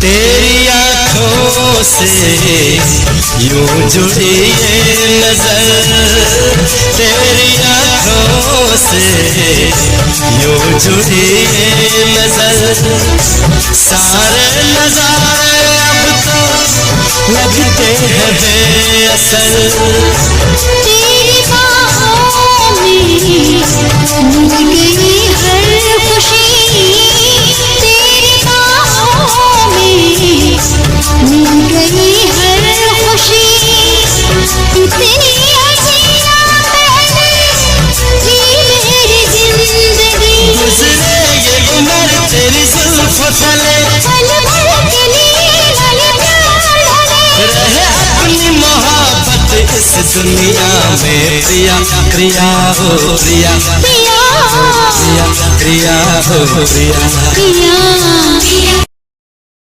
तेरी आँखों से यूं जुड़ी ये नजर, तेरी आँखों से यूं जुड़ी ये नजर, सारे नजारे अब तो लगते हैं बेअसर। तेरी बाहों में मिल गई हर खुशी, तेरी बाहों में मिल गई हर खुशी। इतनी हसीना पहले थी मेरी जिंदगी, गुजरे ये उम्र तेरी जुल्फों तले, पल भर के लिए गले प्यार ढले। रहे अपनी मोहब्बत इस दुनिया में प्रिया, प्रिया हो प्रिया, पिया प्रिया प्रिया हो प्रिया। पिया पिया